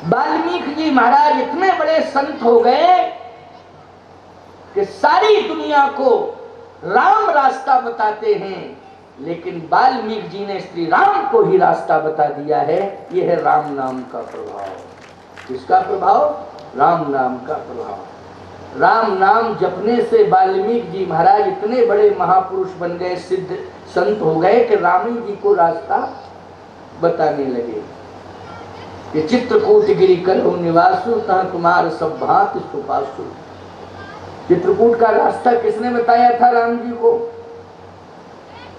वाल्मीकि जी महाराज इतने बड़े संत हो गए कि सारी दुनिया को राम रास्ता बताते हैं, लेकिन वाल्मीकि जी ने श्री राम को ही रास्ता बता दिया है। यह है राम नाम का प्रभाव। किसका प्रभाव? राम नाम का प्रभाव। राम नाम जपने से वाल्मीकि जी महाराज इतने बड़े महापुरुष बन गए, सिद्ध संत हो गए कि राम जी को रास्ता बताने लगे कि चित्रकूट गिरि करो निवासु तहाँ तुम्हार सब भांति सुपासु। चित्रकूट का रास्ता किसने बताया था राम जी को?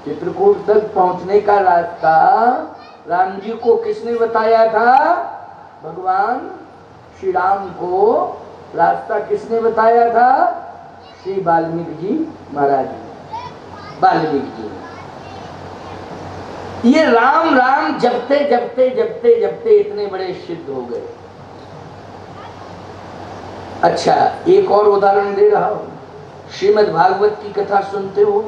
चित्रकूट तक पहुंचने का रास्ता राम जी को किसने बताया था? भगवान श्री राम को रास्ता किसने बताया था? श्री वाल्मीकि जी महाराज ने, वाल्मीकि जी। ये राम राम जपते जपते जपते जपते इतने बड़े सिद्ध हो गए। अच्छा, एक और उदाहरण दे रहा हूं। श्रीमद् भागवत की कथा सुनते हो?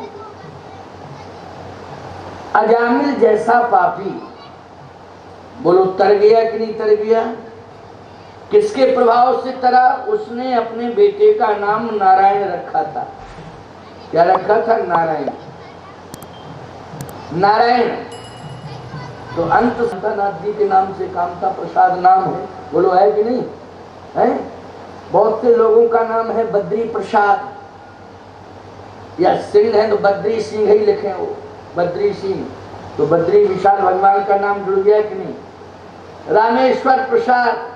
अजामिल जैसा पापी, बोलो तर गया कि नहीं तर गया? किसके प्रभाव से तरा? उसने अपने बेटे का नाम नारायण रखा था। क्या रखा था? नारायण। नारायण तो अंत संतनाथ जी के नाम से कामता प्रसाद नाम है, बोलो है कि नहीं है? बहुत से लोगों का नाम है बद्री प्रसाद, या सिंह है तो बद्री सिंह ही लिखे हो, बद्री सिंह। तो बद्री विशाल भगवान का नाम जुड़ गया कि नहीं? रामेश्वर प्रसाद,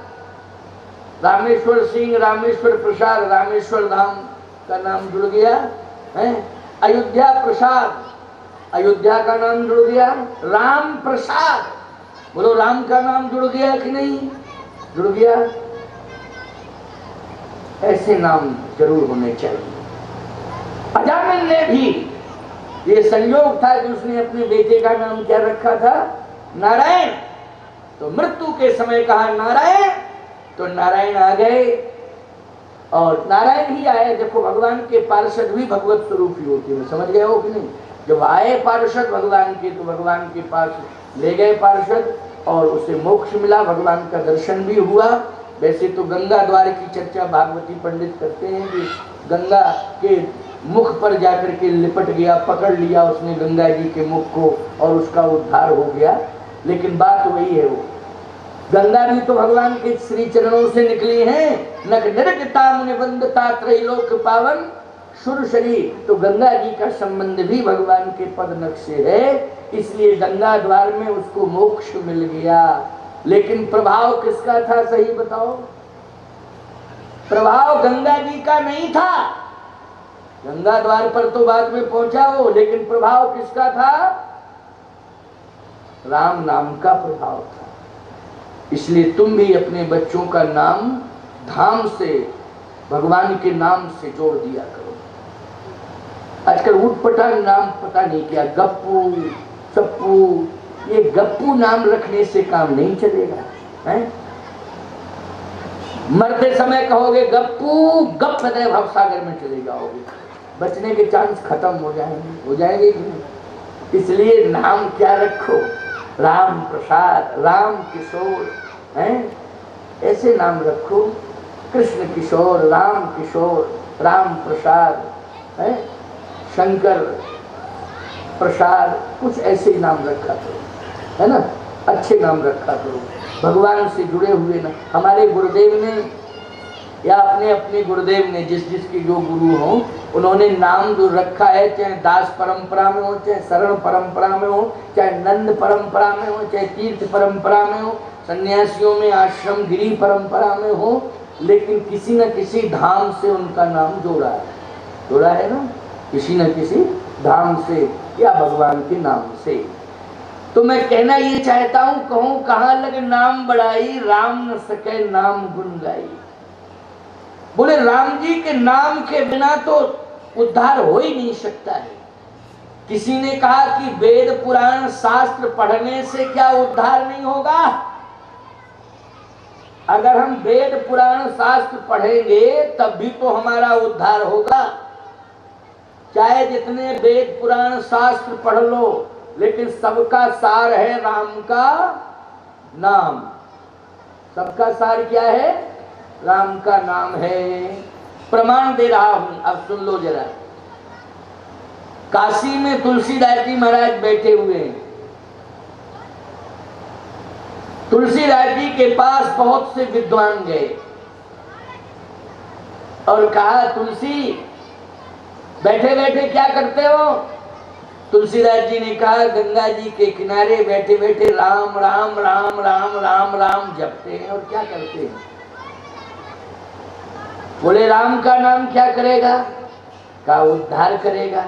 रामेश्वर सिंह, रामेश्वर प्रसाद, रामेश्वर धाम का नाम जुड़ गया है। अयोध्या प्रसाद, अयोध्या का नाम जुड़ गया। राम प्रसाद, बोलो राम का नाम जुड़ गया कि नहीं? जुड़ गया। ऐसे नाम जरूर होने चाहिए। अजामिल ने भी ये संयोग था कि उसने अपने बेटे का नाम क्या रखा था? नारायण। तो मृत्यु के समय कहा नारायण, तो नारायण आ गए, और नारायण ही आए। देखो भगवान के पार्षद भी भगवत स्वरूप ही होते हैं, समझ गए हो कि नहीं? जब आए पार्षद भगवान के, तो भगवान के पास ले गए पार्षद, और उसे मोक्ष मिला, भगवान का दर्शन भी हुआ। वैसे तो गंगा द्वार की चर्चा भागवती पंडित करते हैं कि गंगा के मुख पर जाकर के लिपट गया, पकड़ लिया उसने गंगा जी के मुख को, और उसका उद्धार हो गया। लेकिन बात वही है, वो गंगा भी तो भगवान के श्री चरणों से निकली है। नख निर्गता मुनिवंदता त्रैलोक पावन सुर शरीर। तो गंगा जी का संबंध भी भगवान के पद नख से है, इसलिए गंगा द्वार में उसको मोक्ष मिल गया। लेकिन प्रभाव किसका था? सही बताओ। प्रभाव गंगा जी का नहीं था। गंगा द्वार पर तो बाद में पहुंचा वो, लेकिन प्रभाव किसका था? राम नाम का प्रभाव था। इसलिए तुम भी अपने बच्चों का नाम धाम से, भगवान के नाम से जोड़ दिया करो। आजकल उठपटांग नाम पता नहीं क्या, गप्पू चप्पू, ये गप्पू नाम रखने से काम नहीं चलेगा है? मरते समय कहोगे गप्पू, गप दे भवसागर में चले जाओगे, बचने के चांस खत्म हो जाएंगे कि नहीं? इसलिए नाम क्या रखो? राम प्रसाद, राम किशोर है, ऐसे नाम रखो। कृष्ण किशोर, राम किशोर, राम प्रसाद है, शंकर प्रसाद, कुछ ऐसे ही नाम रखा करो, है ना? अच्छे नाम रखा करो, भगवान से जुड़े हुए ना। हमारे गुरुदेव ने, या अपने अपने गुरुदेव ने, जिस जिसके जो गुरु हो, उन्होंने नाम जो रखा है, चाहे दास परंपरा में हो, चाहे शरण परंपरा में हो, चाहे नंद परंपरा में हो, चाहे तीर्थ परंपरा में हो, सन्यासियों में आश्रम गिरी परंपरा में हो, लेकिन किसी न किसी धाम से उनका नाम जोड़ा है ना, किसी न किसी धाम से या भगवान के नाम से। तो मैं कहना ये चाहता हूं, कहूं कहां लग नाम बढ़ाई, राम न सके नाम गुन गाई। बोले राम जी के नाम के बिना तो उद्धार हो ही नहीं सकता है। किसी ने कहा कि वेद पुराण शास्त्र पढ़ने से क्या उद्धार नहीं होगा? अगर हम वेद पुराण शास्त्र पढ़ेंगे तब भी तो हमारा उद्धार होगा। चाहे जितने वेद पुराण शास्त्र पढ़ लो, लेकिन सबका सार है राम का नाम। सबका सार क्या है? राम का नाम है। प्रमाण दे रहा हूं, अब सुन लो जरा। काशी में तुलसीदास जी महाराज बैठे हुए हैं। तुलसीदास जी के पास बहुत से विद्वान गए और कहा, तुलसी बैठे बैठे क्या करते हो? तुलसीदास जी ने कहा, गंगा जी के किनारे बैठे बैठे राम राम राम राम राम राम जपते हैं। और क्या करते हैं? बोले, राम का नाम क्या करेगा? का उद्धार करेगा।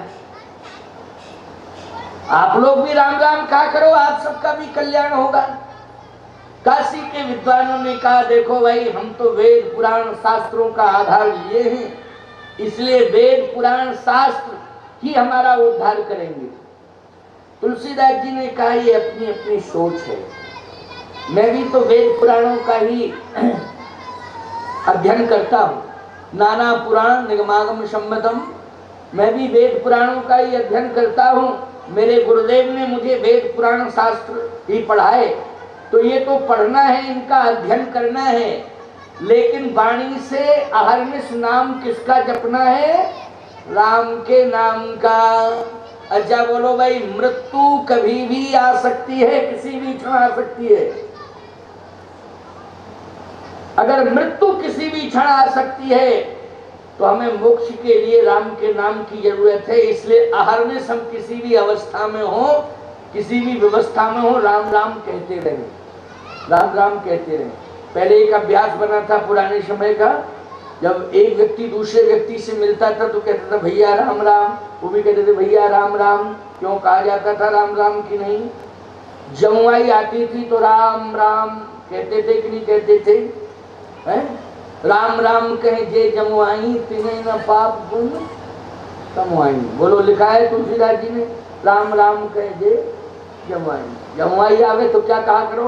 आप लोग भी राम राम कहा करो, आप सबका भी कल्याण होगा। काशी के विद्वानों ने कहा, देखो भाई, हम तो वेद पुराण शास्त्रों का आधार लिए हैं, इसलिए वेद पुराण शास्त्र ही हमारा उद्धार करेंगे। तुलसीदास जी ने कहा, ये अपनी अपनी सोच है। मैं भी तो वेद पुराणों का ही अध्ययन करता हूँ। नाना पुराण निगमागम सम्मतम, मैं भी वेद पुराणों का ही अध्ययन करता हूँ। मेरे गुरुदेव ने मुझे वेद पुराण शास्त्र ही पढ़ाए, तो ये तो पढ़ना है, इनका अध्ययन करना है। लेकिन वाणी से अहर्निश नाम किसका जपना है? राम के नाम का। अच्छा बोलो भाई, मृत्यु कभी भी आ सकती है, किसी भी क्षण आ सकती है। अगर मृत्यु किसी भी क्षण आ सकती है तो हमें मोक्ष के लिए राम के नाम की जरूरत है। इसलिए अहर्निश हम किसी भी अवस्था में हो, किसी भी व्यवस्था में हो, राम राम कहते रहे, राम राम कहते रहे। पहले एक अभ्यास बना था पुराने समय का, जब एक व्यक्ति दूसरे व्यक्ति से मिलता था तो कहता था भैया राम राम, वो भी कहते थे भैया राम राम। क्यों कहा जाता था राम राम की नहीं? जमुआई आती थी तो राम राम कहते थे कि नहीं कहते थे? राम राम कहे जे जमुआई, तिन्हें न पाप गुण कमुआई। बोलो, लिखा है तुलसीदास जी ने, राम राम कहे जे जमुआई। जमुआई आवे तो क्या कहा करो?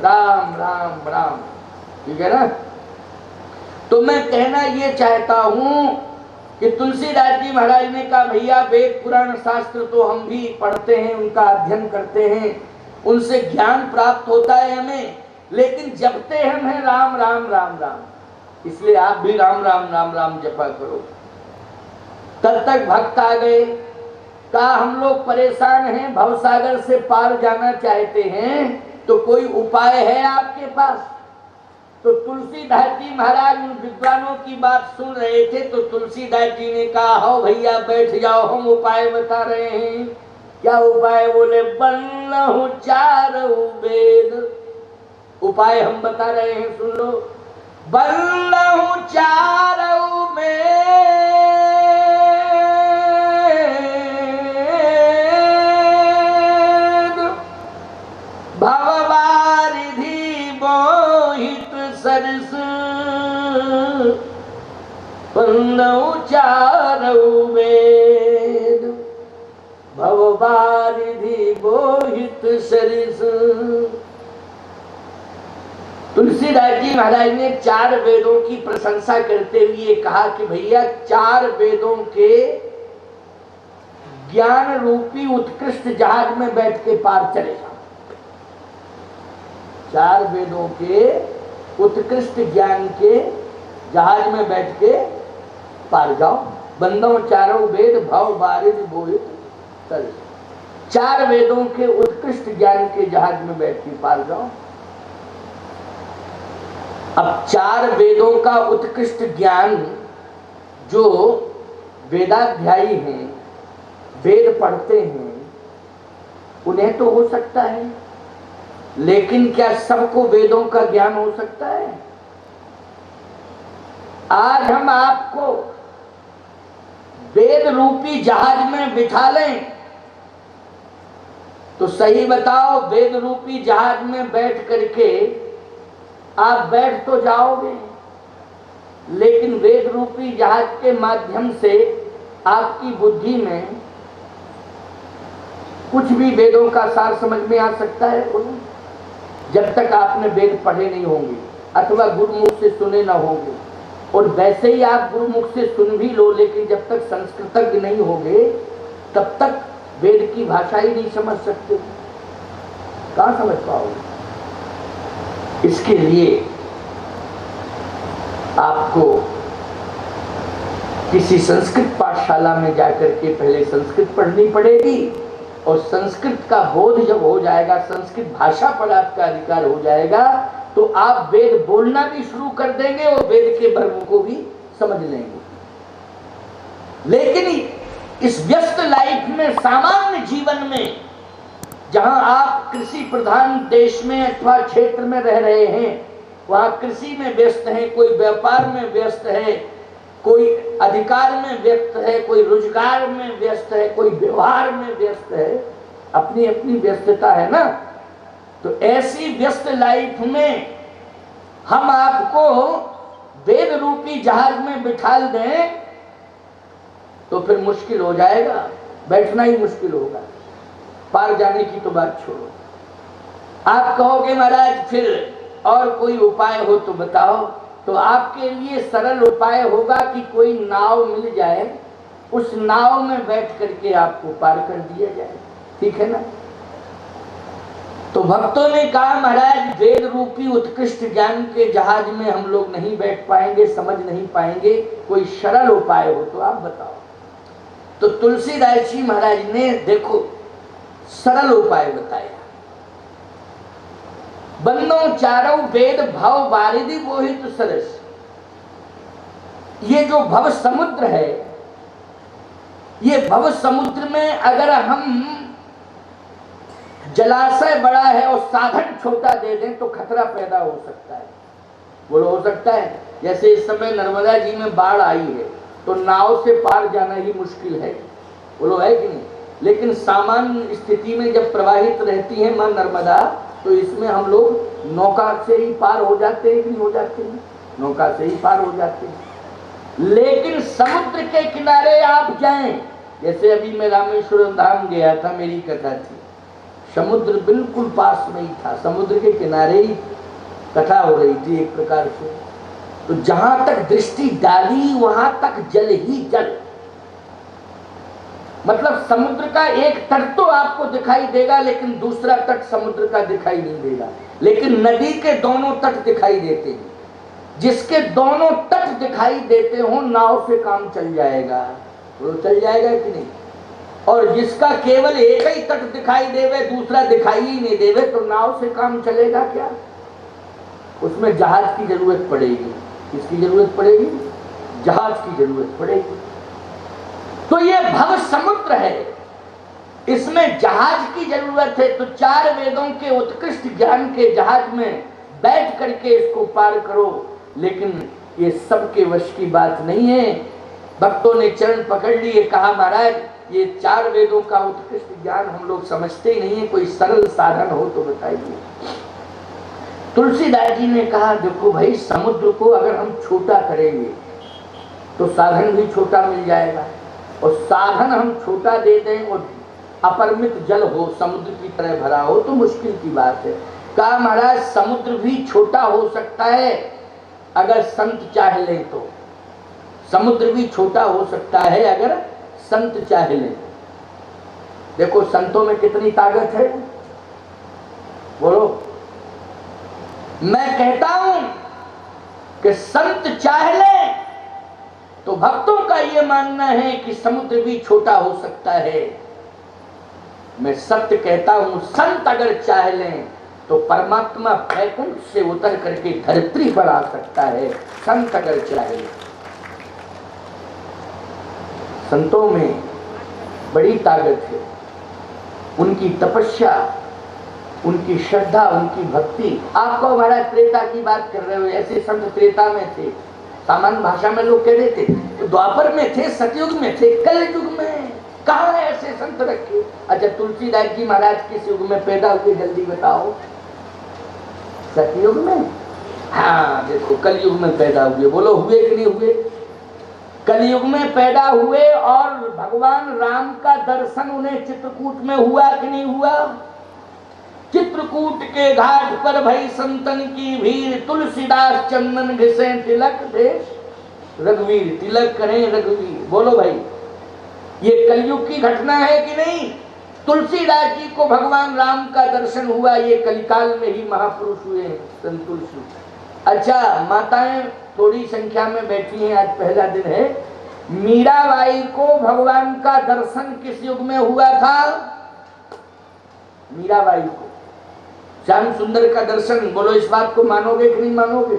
राम राम राम। ठीक है ना? तो मैं कहना ये चाहता हूं कि तुलसीदास जी महाराज ने कहा, भैया वेद पुराण शास्त्र तो हम भी पढ़ते हैं, उनका अध्ययन करते हैं, उनसे ज्ञान प्राप्त होता है हमें, लेकिन जपते हम हैं राम राम राम राम। इसलिए आप भी राम राम राम राम जपा करो। तब तक भक्त आ गए, कहा हम लोग परेशान हैं, भवसागर से पार जाना चाहते हैं, तो कोई उपाय है आपके पास? तो तुलसीदास जी महाराज उन विद्वानों की बात सुन रहे थे, तो तुलसीदास जी ने कहा, हो भैया बैठ जाओ, हम उपाय बता रहे हैं। क्या उपाय? बोले, बल्लहु चारहु वेद। उपाय हम बता रहे हैं, सुन लो। बल्लहु चारहु वेद, भववारिधि मोहित सरस, बल्लहु चारहु वेद, भववारिधि मोहित सरस। तुलसीदास जी महाराज ने 4 वेदों की प्रशंसा करते हुए कहा कि भैया 4 वेदों के ज्ञान रूपी उत्कृष्ट जहाज में बैठ के पार चले जाओ। 4 वेदों के उत्कृष्ट ज्ञान के जहाज में बैठ के पार जाओ। बंदो चारों वेद भव बारिद बोहित तर। 4 वेदों के उत्कृष्ट ज्ञान के जहाज में बैठ के पार जाओ। अब 4 वेदों का उत्कृष्ट ज्ञान जो वेदाध्यायी हैं, वेद पढ़ते हैं, उन्हें तो हो सकता है, लेकिन क्या सबको वेदों का ज्ञान हो सकता है? आज हम आपको वेद रूपी जहाज में बिठा लें तो सही बताओ, वेद रूपी जहाज में बैठ करके आप बैठ तो जाओगे, लेकिन वेद रूपी जहाज के माध्यम से आपकी बुद्धि में कुछ भी वेदों का सार समझ में आ सकता है? जब तक आपने वेद पढ़े नहीं होंगे अथवा गुरुमुख से सुने ना होंगे। और वैसे ही आप गुरुमुख से सुन भी लो, लेकिन जब तक संस्कृतज्ञ नहीं होंगे तब तक वेद की भाषा ही नहीं समझ सकते। कहाँ समझ पाओगे? इसके लिए आपको किसी संस्कृत पाठशाला में जाकर के पहले संस्कृत पढ़नी पड़ेगी, और संस्कृत का बोध जब हो जाएगा, संस्कृत भाषा पर आपका अधिकार हो जाएगा, तो आप वेद बोलना भी शुरू कर देंगे और वेद के वर्गों को भी समझ लेंगे। लेकिन इस व्यस्त लाइफ में, सामान्य जीवन में, जहां आप कृषि प्रधान देश में अथवा क्षेत्र में रह रहे हैं, वहां कृषि में व्यस्त है, कोई व्यापार में व्यस्त है, कोई अधिकार में व्यस्त है, कोई रोजगार में व्यस्त है, कोई व्यवहार में व्यस्त है, अपनी अपनी व्यस्तता है ना। तो ऐसी व्यस्त लाइफ में हम आपको वेद रूपी जहाज में बिठा दें तो फिर मुश्किल हो जाएगा, बैठना ही मुश्किल होगा, पार जाने की तो बात छोड़ो। आप कहोगे महाराज फिर और कोई उपाय हो तो बताओ, तो आपके लिए सरल उपाय होगा कि कोई नाव मिल जाए, उस नाव में बैठ करके आपको पार कर दिया जाए, ठीक है ना। तो भक्तों ने कहा महाराज वेद रूपी उत्कृष्ट ज्ञान के जहाज में हम लोग नहीं बैठ पाएंगे, समझ नहीं पाएंगे, कोई सरल उपाय हो तो आप बताओ। तो तुलसीदास जी महाराज ने देखो सरल उपाय बताया। बंदो चारों वेद भव बारिधि मोहित सरस। ये जो भव समुद्र है, ये भव समुद्र में अगर हम जलाशय बड़ा है और साधन छोटा दे दें तो खतरा पैदा हो सकता है। बोलो हो सकता है। जैसे इस समय नर्मदा जी में बाढ़ आई है तो नाव से पार जाना ही मुश्किल है, बोलो है कि नहीं। लेकिन सामान्य स्थिति में जब प्रवाहित रहती है मां नर्मदा, तो इसमें हम लोग नौका से ही पार हो जाते हैं कि नहीं हो जाते हैं, नौका से ही पार हो जाते हैं। लेकिन समुद्र के किनारे आप जाएं, जैसे अभी मैं रामेश्वरम धाम गया था, मेरी कथा थी, समुद्र बिल्कुल पास में ही था, समुद्र के किनारे ही कथा हो रही थी एक प्रकार से। तो जहां तक दृष्टि डाली वहां तक जल ही जल, मतलब समुद्र का एक तट तो आपको दिखाई देगा लेकिन दूसरा तट समुद्र का दिखाई नहीं देगा। लेकिन नदी के दोनों तट दिखाई देते हैं। जिसके दोनों तट दिखाई देते हो नाव से काम चल जाएगा, वो चल जाएगा कि नहीं। और जिसका केवल एक ही तट दिखाई देवे, दूसरा दिखाई ही नहीं देवे, तो नाव से काम चलेगा क्या। उसमें जहाज की जरूरत पड़ेगी। किसकी जरूरत पड़ेगी? जहाज की जरूरत पड़ेगी। तो ये भव समुद्र है, इसमें जहाज की जरूरत है। तो चार वेदों के उत्कृष्ट ज्ञान के जहाज में बैठ करके इसको पार करो। लेकिन ये सबके वश की बात नहीं है। भक्तों ने चरण पकड़ लिए, कहा महाराज ये चार वेदों का उत्कृष्ट ज्ञान हम लोग समझते ही नहीं है, कोई सरल साधन हो तो बताइए। तुलसीदास जी ने कहा देखो भाई, समुद्र को अगर हम छोटा करेंगे तो साधन भी छोटा मिल जाएगा, और साधन हम छोटा दे दें और अपरिमित जल हो, समुद्र की तरह भरा हो, तो मुश्किल की बात है। कहा महाराज समुद्र भी छोटा हो सकता है अगर संत चाह लें तो, समुद्र भी छोटा हो सकता है अगर संत चाह लें। देखो संतों में कितनी ताकत है, बोलो। मैं कहता हूं कि संत चाह लें तो भक्तों का यह मानना है कि समुद्र भी छोटा हो सकता है। मैं सत्य कहता हूं, संत अगर चाह लें तो परमात्मा वैकुंठ से उतर करके धरती पर आ सकता है, संत अगर चाह लें। संतों में बड़ी ताकत है, उनकी तपस्या, उनकी श्रद्धा, उनकी भक्ति। आपको हमारा त्रेता की बात कर रहे हो, ऐसे संत त्रेता में थे, सामान्य भाषा में लोग कह देते तो द्वापर में थे, सतयुग में थे, कल युग में कहाँ है ऐसे संत रखे। अच्छा तुलसीदास जी महाराज किस युग में पैदा हुए जल्दी बताओ? सतयुग में। हाँ देखो कलयुग में पैदा हुए, बोलो हुए कि नहीं हुए? कलयुग में पैदा हुए और भगवान राम का दर्शन उन्हें चित्रकूट में हुआ कि नहीं हुआ? चित्रकूट के घाट पर भई संतन की भीड़, तुलसीदास चंदन घिसे तिलक देश रघुवीर। तिलक करें रघुवीर, बोलो भाई ये कलयुग की घटना है कि नहीं? तुलसीदास जी को भगवान राम का दर्शन हुआ, ये कलिकाल में ही महापुरुष हुए हैं संत तुलसी। अच्छा, माताएं थोड़ी संख्या में बैठी हैं, आज पहला दिन है। मीराबाई को भगवान का दर्शन किस युग में हुआ था? मीराबाई को श्याम सुंदर का दर्शन, बोलो इस बात को मानोगे कि नहीं मानोगे?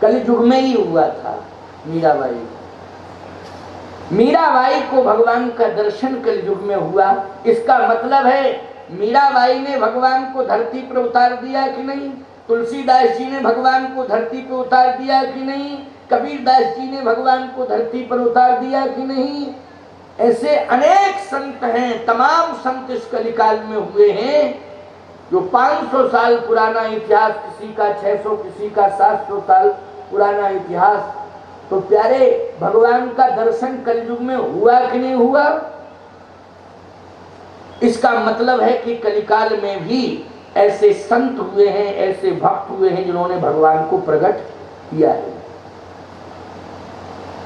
कलयुग में ही हुआ था मीराबाई। मीराबाई को भगवान का दर्शन कलयुग में हुआ। इसका मतलब है मीराबाई ने भगवान को धरती पर उतार दिया कि नहीं? तुलसीदास जी ने भगवान को धरती पर उतार दिया कि नहीं? कबीरदास जी ने भगवान को धरती पर उतार दिया कि नहीं? ऐसे अनेक संत हैं, तमाम संत इस कलिकाल में हुए हैं। जो 500 साल पुराना इतिहास, किसी का 600, किसी का 700 साल पुराना इतिहास, तो प्यारे भगवान का दर्शन कलयुग में हुआ कि नहीं हुआ? इसका मतलब है कि कलिकाल में भी ऐसे संत हुए हैं, ऐसे भक्त हुए हैं जिन्होंने भगवान को प्रकट किया है।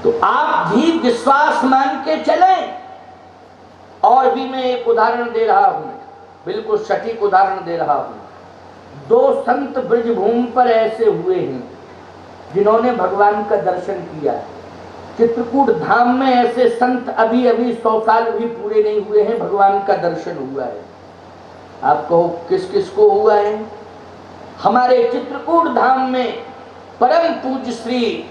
तो आप भी विश्वास मान के चलें। और भी मैं एक उदाहरण दे रहा हूं, बिल्कुल सटीक उदाहरण दे रहा हूं। 2 संत ब्रजभूमि पर ऐसे हुए हैं जिन्होंने भगवान का दर्शन किया। चित्रकूट धाम में ऐसे संत अभी 100 साल भी पूरे नहीं हुए हैं, भगवान का दर्शन हुआ है। आप कहो किस किस को हुआ है? हमारे चित्रकूट धाम में परम पूज्य श्री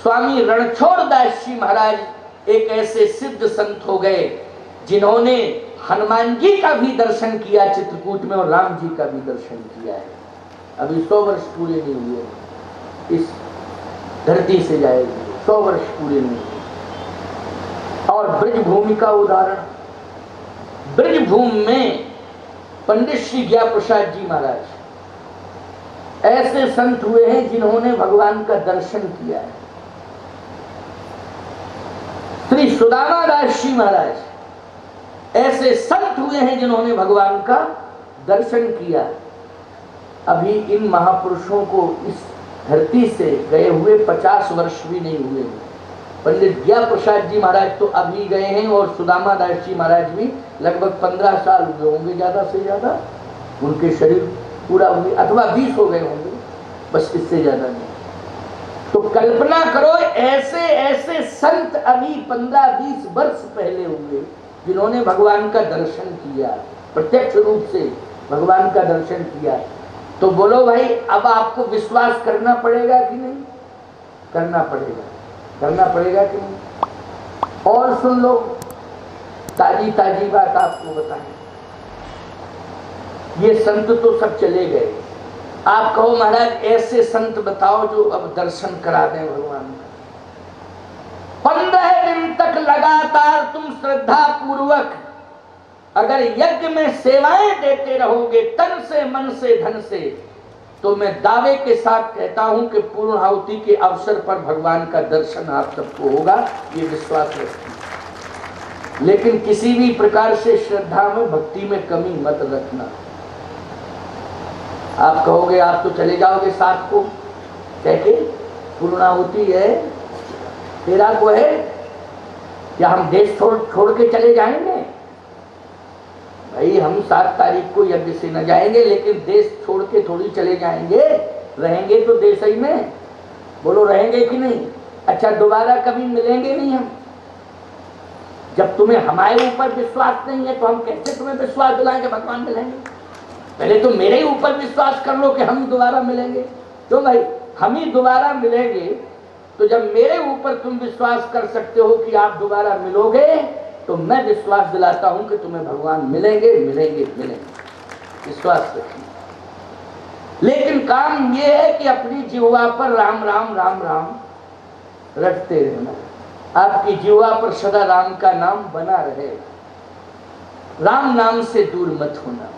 स्वामी रणछोड़ दास जी महाराज एक ऐसे सिद्ध संत हो गए जिन्होंने हनुमान जी का भी दर्शन किया चित्रकूट में, और राम जी का भी दर्शन किया है। अभी 100 वर्ष पूरे नहीं हुए, इस धरती से जाएगी 100 वर्ष पूरे नहीं हुए। और ब्रजभूमि का उदाहरण, ब्रजभूमि में पंडित श्री ज्ञा प्रसाद जी महाराज ऐसे संत हुए हैं जिन्होंने भगवान का दर्शन किया है। श्री सुदामा दास जी महाराज ऐसे संत हुए हैं जिन्होंने भगवान का दर्शन किया। अभी इन महापुरुषों को इस धरती से गए हुए 50 वर्ष भी नहीं हुए। पंडित ज्ञा प्रसाद जी महाराज तो अभी गए हैं, और सुदामा दास जी महाराज भी लगभग 15 साल हुए होंगे, ज्यादा से ज्यादा उनके शरीर पूरा हुए, अथवा 20 हो गए होंगे, बस इससे ज्यादा नहीं। तो कल्पना करो, ऐसे ऐसे संत अभी 15-20 वर्ष पहले हुए जिन्होंने भगवान का दर्शन किया, प्रत्यक्ष रूप से भगवान का दर्शन किया। तो बोलो भाई, अब आपको विश्वास करना पड़ेगा कि नहीं? करना पड़ेगा, करना पड़ेगा कि नहीं? और सुन लो, ताजी ताजी बात आपको बताएं। ये संत तो सब चले गए, आप कहो महाराज ऐसे संत बताओ जो अब दर्शन करा दें भगवान का। 15 दिन तक लगातार तुम श्रद्धा पूर्वक अगर यज्ञ में सेवाएं देते रहोगे, तन से, मन से, धन से, तो मैं दावे के साथ कहता हूं कि पूर्णाहुति के अवसर पर भगवान का दर्शन आप सबको होगा, ये विश्वास रखिए। लेकिन किसी भी प्रकार से श्रद्धा में, भक्ति में कमी मत रखना। आप कहोगे आप तो चले जाओगे साथ को, कहके पूर्णाहुति है, तेरा को है, क्या हम देश छोड़ के चले जाएंगे? भाई हम 7 तारीख को यज्ञ से न जाएंगे, लेकिन देश छोड़ के थोड़ी चले जाएंगे, रहेंगे तो देश ही में। बोलो रहेंगे कि नहीं? अच्छा, दोबारा कभी मिलेंगे नहीं हम। जब तुम्हें हमारे ऊपर विश्वास नहीं है तो हम कैसे तुम्हें विश्वास दिलाएंगे भगवान मिलेंगे? पहले तो मेरे ऊपर विश्वास कर लो कि हम दोबारा मिलेंगे। तो भाई हम ही दोबारा मिलेंगे, तो जब मेरे ऊपर तुम विश्वास कर सकते हो कि आप दोबारा मिलोगे, तो मैं विश्वास दिलाता हूं कि तुम्हें भगवान मिलेंगे, मिलेंगे, मिलेंगे। विश्वास रखिए। लेकिन काम यह है कि अपनी जिह्वा पर राम राम राम राम रटते रहना। आपकी जिह्वा पर सदा राम का नाम बना रहे, राम नाम से दूर मत होना।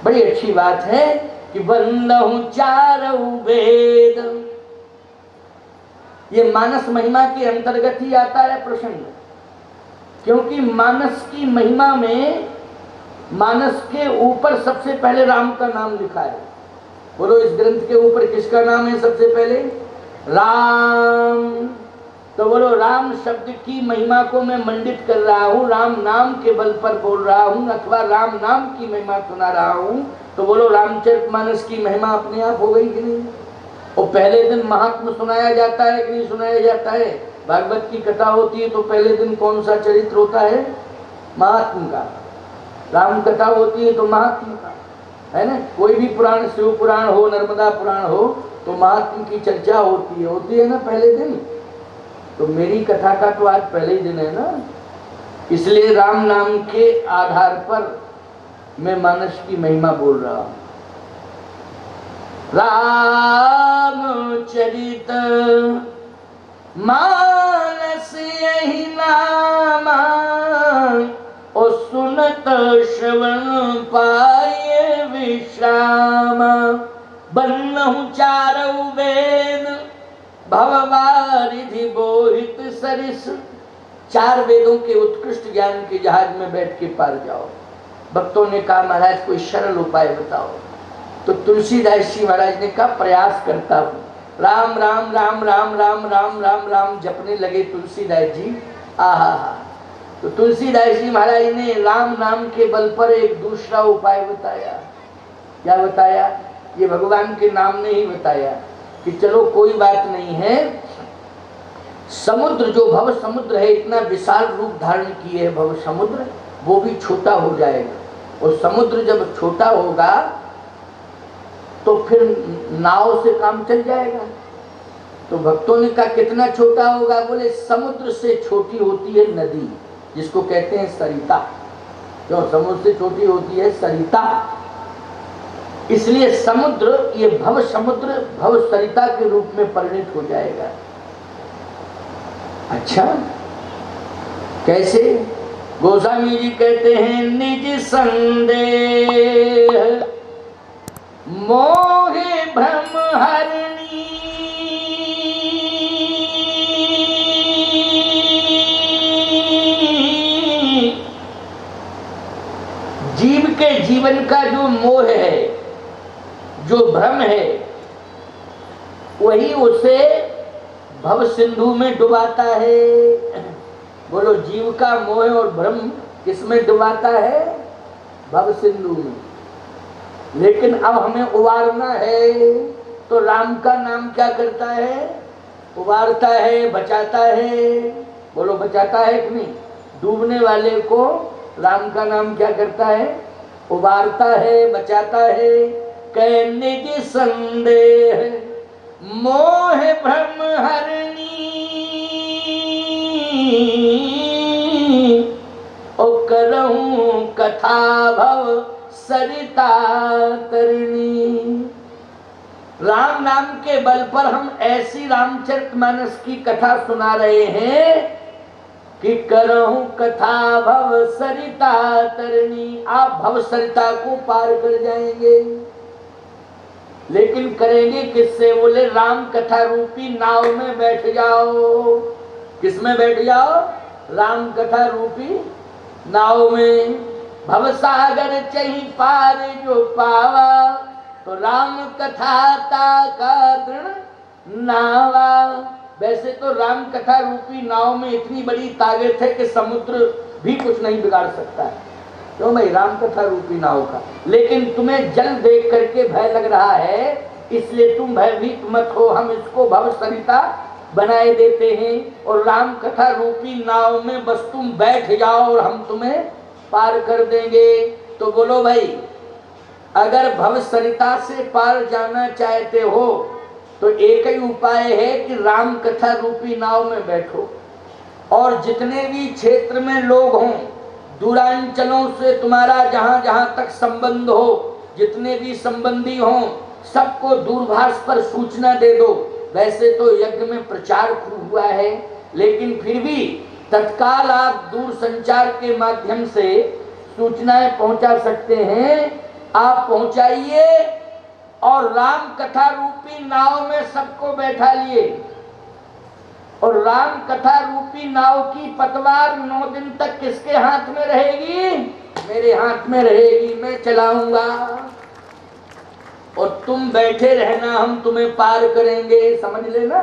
बड़ी अच्छी बात है कि वंदहु चारऊ वेद, ये मानस महिमा के अंतर्गत ही आता है प्रसंग, क्योंकि मानस की महिमा में मानस के ऊपर सबसे पहले राम का नाम लिखा है। बोलो इस ग्रंथ के ऊपर किसका नाम है सबसे पहले? राम। तो बोलो राम शब्द की महिमा को मैं मंडित कर रहा हूँ, राम नाम के बल पर बोल रहा हूँ, अथवा राम नाम की महिमा सुना रहा हूँ, तो बोलो रामचरितमानस की महिमा अपने आप हो गई कि नहीं? और पहले दिन महात्मा सुनाया जाता है कि नहीं सुनाया जाता है? भागवत की कथा होती है तो पहले दिन कौन सा चरित्र होता है? महात्मा का। राम कथा होती है तो महात्मा का, है ना? कोई भी पुराण, शिव पुराण हो, नर्मदा पुराण हो, तो महात्मा की चर्चा होती है ना पहले दिन। तो मेरी कथा का तो आज पहले ही दिन है ना, इसलिए राम नाम के आधार पर मैं मानस की महिमा बोल रहा हूं। रामचरित मानस यही नामा, और सुनत श्रवण पाए विश्राम। बन्नहु चारऊ वेद, भववारिधि बोहित सरिस। 4 वेदों के उत्कृष्ट ज्ञान के जहाज में बैठ के पार जाओ। भक्तों ने कहा महाराज कोई सरल उपाय बताओ। तो तुलसीदास जी महाराज ने कहा प्रयास करता हूँ। राम राम राम राम राम राम राम राम जपने लगे तुलसीदास जी। आहा, तो तुलसीदास जी महाराज ने राम नाम के बल पर एक दूसरा उपाय बताया। क्या बताया? ये भगवान के नाम ने ही बताया कि चलो कोई बात नहीं है, समुद्र जो भव समुद्र है, इतना विशाल रूप धारण किए है भव समुद्र, वो भी छोटा हो जाएगा। और समुद्र जब छोटा होगा तो फिर नाव से काम चल जाएगा। तो भक्तों ने कहा कितना छोटा होगा? बोले समुद्र से छोटी होती है नदी, जिसको कहते हैं सरिता। क्यों? समुद्र से छोटी होती है सरिता, इसलिए समुद्र, ये भव समुद्र भव सरिता के रूप में परिणित हो जाएगा। अच्छा, कैसे? गोस्वामी जी कहते हैं निज संदेह मोहे भ्रम हरणी, जीव के जीवन का जो मोह है, जो भ्रम है, वही उसे भव सिंधु में डुबाता है। बोलो जीव का मोह और भ्रम किसमें डुबाता है? भव सिंधु में। लेकिन अब हमें उबारना है तो राम का नाम क्या करता है? उबारता है, बचाता है। बोलो बचाता है कि नहीं? डूबने वाले को राम का नाम क्या करता है? उबारता है, बचाता है। कह निज संदेह मोह भ्रम हरणी, ओ करहूं कथा भव सरिता तरणी। राम नाम के बल पर हम ऐसी रामचरितमानस की कथा सुना रहे हैं कि करहूं कथा भव सरिता तरणी। आप भव सरिता को पार कर जाएंगे। लेकिन करेंगे किससे? बोले राम कथा रूपी नाव में बैठ जाओ। किस में बैठ जाओ? राम कथा रूपी नाव में। भवसागर चही पार जो पावा, तो राम कथा का दृढ़ नावा। वैसे तो राम कथा रूपी नाव में इतनी बड़ी ताकत है कि समुद्र भी कुछ नहीं बिगाड़ सकता है। क्यों भाई? राम कथा रूपी नाव का। लेकिन तुम्हें जल देख करके भय लग रहा है, इसलिए तुम भयभीत मत हो। हम इसको भव सरिता बनाए देते हैं और राम कथा रूपी नाव में बस तुम बैठ जाओ और हम तुम्हें पार कर देंगे। तो बोलो भाई, अगर भव सरिता से पार जाना चाहते हो तो एक ही उपाय है कि राम कथा रूपी नाव में बैठो। और जितने भी क्षेत्र में लोग हों, दूरांचलों से तुम्हारा जहां जहां तक संबंध हो, जितने भी संबंधी हों, सबको दूरभाष पर सूचना दे दो। वैसे तो यज्ञ में प्रचार हुआ है, लेकिन फिर भी तत्काल आप दूर संचार के माध्यम से सूचनाएं पहुंचा सकते हैं। आप पहुंचाइए और राम कथा रूपी नाव में सबको बैठा लिए। और राम कथा रूपी नाव की पतवार 9 दिन तक किसके हाथ में रहेगी? मेरे हाथ में रहेगी। मैं चलाऊंगा और तुम बैठे रहना, हम तुम्हें पार करेंगे। समझ लेना।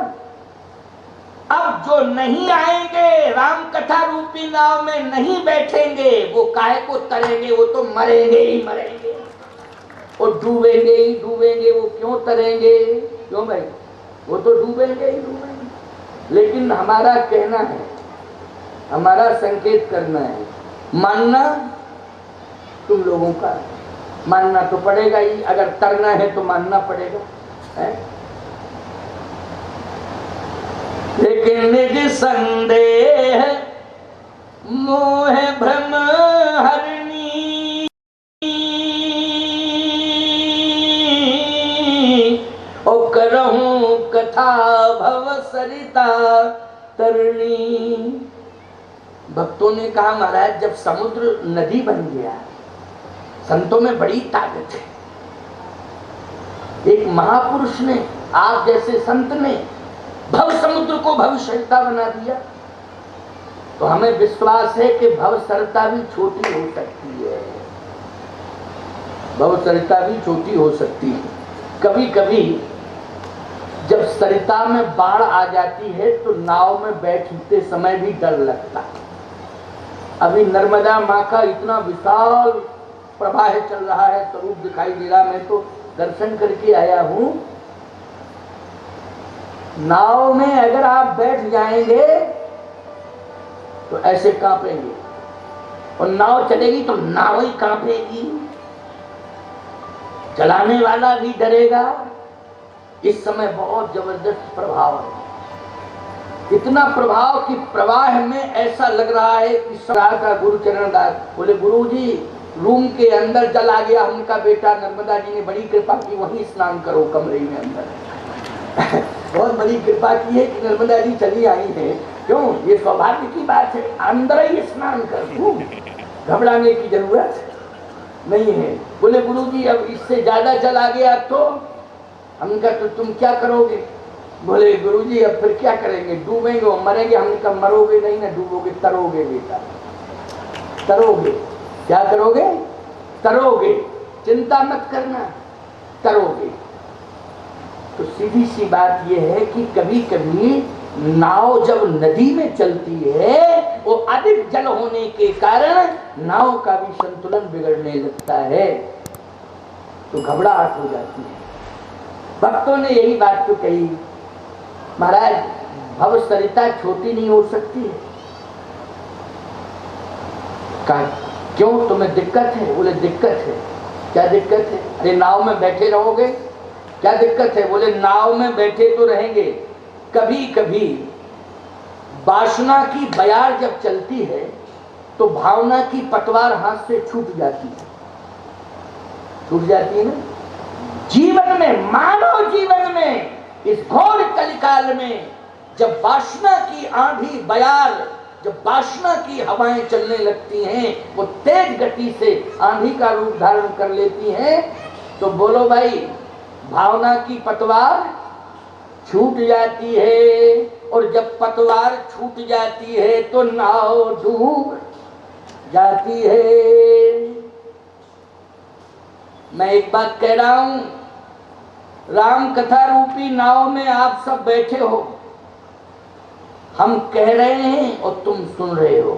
अब जो नहीं आएंगे, राम कथा रूपी नाव में नहीं बैठेंगे, वो काहे को तरेंगे, वो तो मरेंगे ही मरेंगे और डूबेंगे ही डूबेंगे। वो क्यों तरेंगे, क्यों भाई, वो तो डूबेंगे ही डूबेंगे। लेकिन हमारा कहना है, हमारा संकेत करना है, मानना तुम लोगों का, मानना तो पड़ेगा ही, अगर तरना है तो मानना पड़ेगा है? लेकिन निज संदेह मोह भ्रम हरणी, ओ करहूं कथा भव सरिता तरणी। भक्तों ने कहा महाराज जब समुद्र नदी बन गया, संतों में बड़ी ताकत है। एक महापुरुष ने, आप जैसे संत ने भव समुद्र को भवसरिता बना दिया, तो हमें विश्वास है कि भवसरिता भी छोटी हो सकती है, भवसरिता भी छोटी हो सकती है। कभी कभी जब सरिता में बाढ़ आ जाती है तो नाव में बैठते समय भी डर लगता है। अभी नर्मदा माँ का इतना विशाल प्रवाह चल रहा है, स्वरूप दिखाई दे रहा, मैं तो दर्शन करके आया हूं। नाव में अगर आप बैठ जाएंगे तो ऐसे कांपेंगे, और नाव चलेगी तो नाव ही कांपेगी, चलाने वाला भी डरेगा। इस समय बहुत जबरदस्त प्रभाव है, इतना प्रभाव कि प्रवाह में ऐसा लग रहा है कि का गुरुचरण दास बोले, गुरु जी रूम के अंदर जल आ गया, उनका बेटा नर्मदा जी ने बड़ी कृपा की, वहीं स्नान करो कमरे में अंदर। बहुत बड़ी कृपा की है कि नर्मदा जी चली आई है, क्यों, ये सौभाग्य की बात है, अंदर ही स्नान कर दूं, घबराने की जरूरत नहीं है। बोले गुरु जी अब इससे ज्यादा जल आ गया तो हमने कहा तो तुम क्या करोगे? बोले गुरुजी अब फिर क्या करेंगे, डूबेंगे और मरेंगे। हमने कहा मरोगे नहीं ना, डूबोगे, तरोगे बेटा, तरोगे। क्या करोगे? तरोगे, चिंता मत करना, तरोगे। तो सीधी सी बात यह है कि कभी कभी नाव जब नदी में चलती है, वो अधिक जल होने के कारण नाव का भी संतुलन बिगड़ने लगता है, तो घबराहट हो जाती है। भक्तों ने यही बात तो कही, महाराज भवसरिता छोटी नहीं हो सकती है। कहा क्यों, तुम्हें दिक्कत है? बोले दिक्कत है। क्या दिक्कत है? अरे नाव में बैठे रहोगे, क्या दिक्कत है? बोले नाव में बैठे तो रहेंगे, कभी कभी वासना की बयार जब चलती है तो भावना की पतवार हाथ से छूट जाती है, छूट जाती है ना। जीवन में, मानव जीवन में, इस घोर कलिकाल में जब वासना की आंधी बयार, जब वासना की हवाएं चलने लगती हैं, वो तेज गति से आंधी का रूप धारण कर लेती हैं, तो बोलो भाई भावना की पतवार छूट जाती है, और जब पतवार छूट जाती है तो नाव डूब जाती है। मैं एक बात कह रहा हूं, राम कथा रूपी नाव में आप सब बैठे हो, हम कह रहे हैं और तुम सुन रहे हो।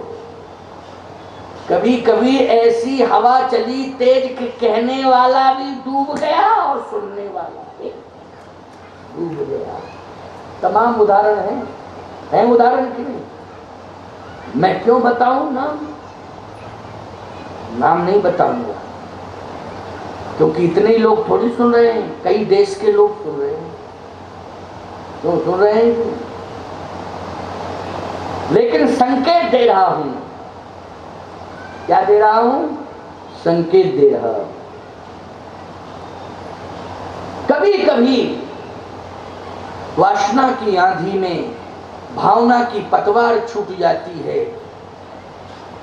कभी कभी ऐसी हवा चली तेज कि कहने वाला भी डूब गया और सुनने वाला भी डूब गया। तमाम उदाहरण हैं उदाहरण कि नहीं? मैं क्यों बताऊं नाम? नाम नहीं बताऊंगा, क्योंकि इतने ही लोग थोड़ी सुन रहे हैं, कई देश के लोग सुन रहे हैं, तो सुन रहे हैं। लेकिन संकेत दे रहा हूं, क्या दे रहा हूं? संकेत दे रहा हूं। कभी कभी वासना की आंधी में भावना की पतवार छूट जाती है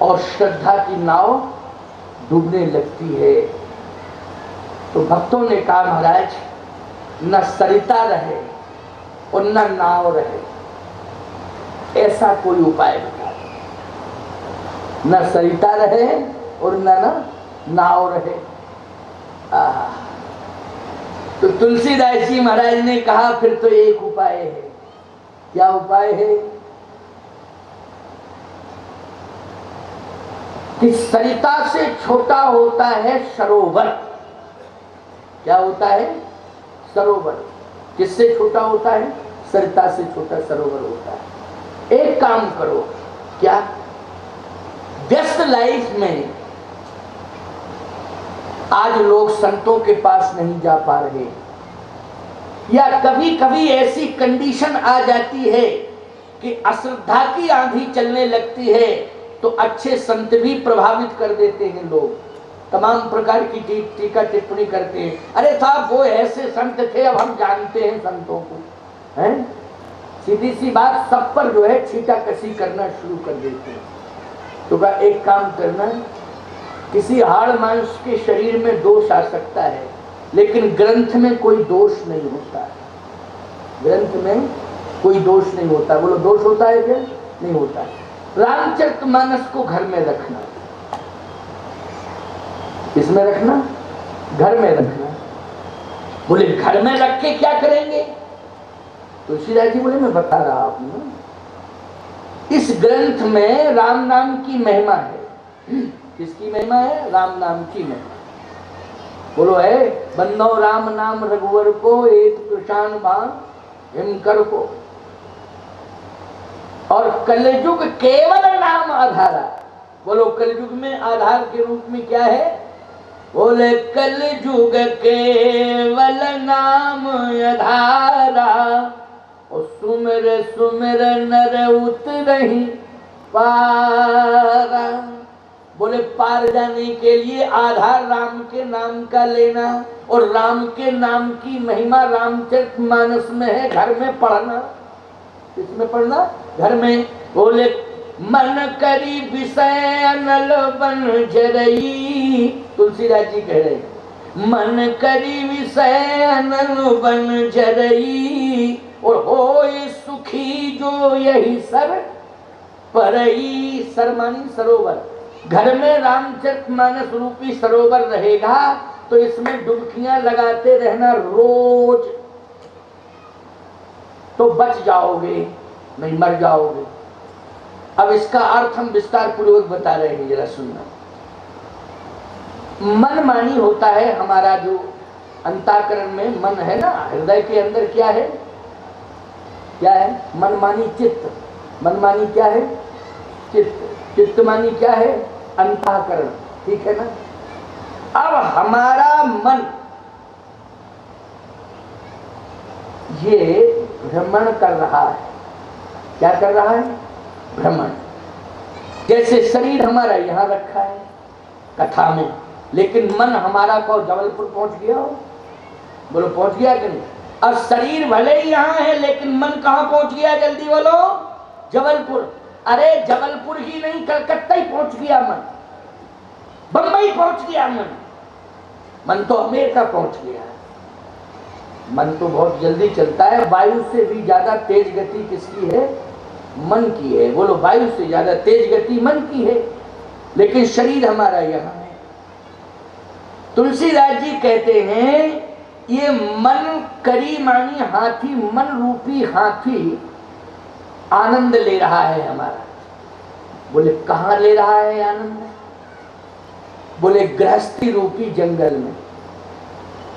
और श्रद्धा की नाव डूबने लगती है। तो भक्तों ने कहा महाराज न सरिता रहे और न नाव रहे, ऐसा कोई उपाय बता दो। न सरिता रहे और न नाव रहे। तो तुलसीदास जी महाराज ने कहा फिर तो एक उपाय है, क्या उपाय है कि सरिता से छोटा होता है सरोवर। क्या होता है? सरोवर। किससे छोटा होता है? सरिता से छोटा सरोवर होता है। एक काम करो, क्या व्यस्त लाइफ में आज लोग संतों के पास नहीं जा पा रहे, या कभी कभी ऐसी कंडीशन आ जाती है कि अश्रद्धा की आंधी चलने लगती है, तो अच्छे संत भी प्रभावित कर देते हैं। लोग तमाम प्रकार की टीका टिप्पणी करते हैं, अरे साहब वो ऐसे संत थे, अब हम जानते हैं संतों को, हैं? सीधी सी बात, सब पर जो है छीटा कसी करना शुरू कर देते हैं। तो का एक काम करना, किसी हाड़ मांस के शरीर में दोष आ सकता है, लेकिन ग्रंथ में कोई दोष नहीं होता है। ग्रंथ में कोई दोष नहीं होता। बोलो दोष होता है क्या? नहीं होता है। रामचरितमानस को घर में रखना। किसमें रखना? घर में रखना। बोले घर में रख के क्या करेंगे? तुलसीदास जी बोले मैं बता रहा हूं, इस ग्रंथ में राम नाम की महिमा है। किसकी महिमा है? राम नाम की महिमा। बोलो है, बंदो राम नाम रघुवर को, एक कृषाण बाण हिमकर को, और कलयुग केवल नाम आधारा। बोलो कलयुग में आधार के रूप में क्या है? बोले कलयुग केवल नाम आधारा, और सुमिर सुमिर नर उतरहि पारा। बोले पार जाने के लिए आधार राम के नाम का लेना, और राम के नाम की महिमा रामचरितमानस में है। घर में पढ़ना। किसमें पढ़ना? घर में। बोले मन करी विषय अनल बन जरई। तुलसीदास जी कह रहे हैं, मन करी विषय अनल बन जरई, और होए सुखी जो यही सर परई। सरमानी सरोवर। घर में रामचरितमानस रूपी सरोवर रहेगा तो इसमें डुबकियां लगाते रहना रोज, तो बच जाओगे, नहीं मर जाओगे। अब इसका अर्थ हम विस्तार पूर्वक बता रहे हैं, जरा सुनना। मन मानी होता है हमारा जो अंतःकरण में मन है ना, हृदय के अंदर क्या है? क्या है? मनमानी चित्त। मनमानी क्या है? चित्त। चित्त मानी क्या है? अंतःकरण। ठीक है ना? अब हमारा मन ये भ्रमण कर रहा है। क्या कर रहा है? भ्रमण। जैसे शरीर हमारा यहाँ रखा है कथा में, लेकिन मन हमारा को जबलपुर पहुंच गया हो। बोलो पहुंच गया कि नहीं? अब शरीर भले ही यहाँ है, लेकिन मन कहाँ पहुंच गया? जल्दी बोलो। जबलपुर। अरे जबलपुर ही नहीं, कलकत्ता ही पहुंच गया मन, बंबई पहुंच गया मन। मन तो अमेरिका पहुंच गया। मन तो बहुत जल्दी चलता है। वायु से भी ज्यादा तेज गति किसकी है? मन की है। बोलो वायु से ज्यादा तेज गति मन की है, लेकिन शरीर हमारा यहाँ है। तुलसीदास जी कहते हैं ये मन करी मानी हाथी, मन रूपी हाथी आनंद ले रहा है हमारा। बोले कहाँ ले रहा है आनंद? बोले गृहस्थी रूपी जंगल में।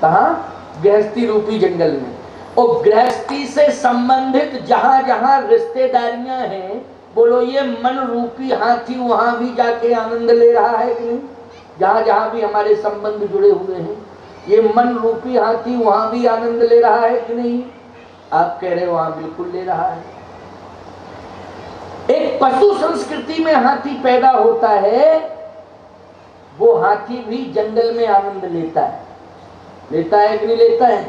कहाँ? गृहस्थी रूपी जंगल में। और गृहस्थी से संबंधित जहां जहां रिश्तेदारियां हैं, बोलो ये मन रूपी हाथी वहां भी जाके आनंद ले रहा है कि नहीं? जहां जहां भी हमारे संबंध जुड़े हुए हैं, ये मन रूपी हाथी वहां भी आनंद ले रहा है कि नहीं? आप कह रहे हो वहां बिल्कुल ले रहा है। एक पशु संस्कृति में हाथी पैदा होता है, वो हाथी भी जंगल में आनंद लेता है। लेता है कि नहीं लेता है?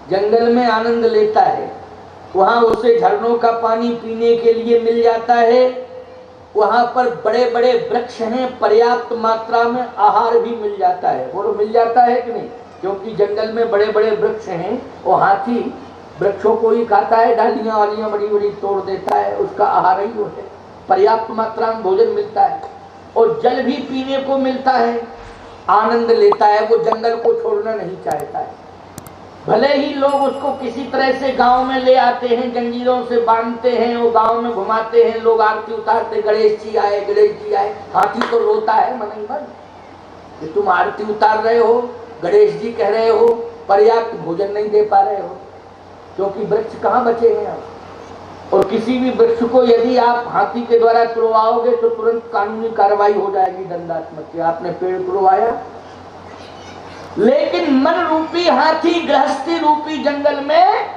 जंगल में आनंद लेता है। वहां उसे झरनों का पानी पीने के लिए मिल जाता है। वहां पर बड़े बड़े वृक्ष हैं, पर्याप्त मात्रा में आहार भी मिल जाता है। बोलो मिल जाता है कि नहीं? क्योंकि जंगल में बड़े बड़े वृक्ष हैं, और हाथी वृक्षों को ही खाता है, डालियां वालियां बड़ी बड़ी तोड़ देता है, उसका आहार ही वो है। पर्याप्त मात्रा में भोजन मिलता है, और जल भी पीने को मिलता है, आनंद लेता है। वो जंगल को छोड़ना नहीं चाहता है। भले ही लोग उसको किसी तरह से गांव में ले आते हैं, जंजीरों से बांधते हैं, वो गांव में घुमाते हैं, लोग आरती उतारते, गणेश जी आए, गणेश जी आए। हाथी तो रोता है मन ही मन कि तुम आरती उतार रहे हो, गणेश जी कह रहे हो, पर्याप्त भोजन नहीं दे पा रहे हो, क्योंकि वृक्ष कहाँ बचे हैं अब। और किसी भी वृक्ष को यदि आप हाथी के द्वारा तुड़वाओगे तो तुरंत कानूनी कार्रवाई हो जाएगी, दंडात्मक कि आपने पेड़ तुड़वाया। लेकिन मन रूपी हाथी गृहस्थी रूपी जंगल में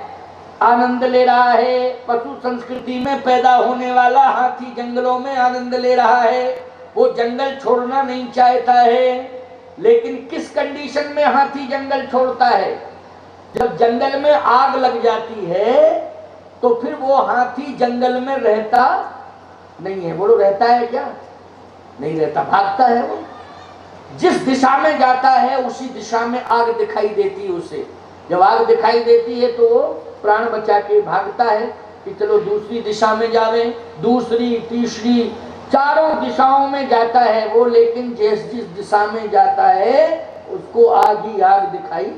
आनंद ले रहा है। पशु संस्कृति में पैदा होने वाला हाथी जंगलों में आनंद ले रहा है, वो जंगल छोड़ना नहीं चाहता है। लेकिन किस कंडीशन में हाथी जंगल छोड़ता है? जब जंगल में आग लग जाती है तो फिर वो हाथी जंगल में रहता नहीं है। बोलो रहता है क्या? नहीं रहता, भागता है वो। जिस दिशा में जाता है उसी दिशा में आग दिखाई देती है उसे। जब आग दिखाई देती है तो वो प्राण बचा के भागता है कि चलो दूसरी दिशा में जावे, दूसरी, तीसरी, चारों दिशाओं में जाता है वो। लेकिन जिस जिस दिशा में जाता है उसको आग ही आग दिखाई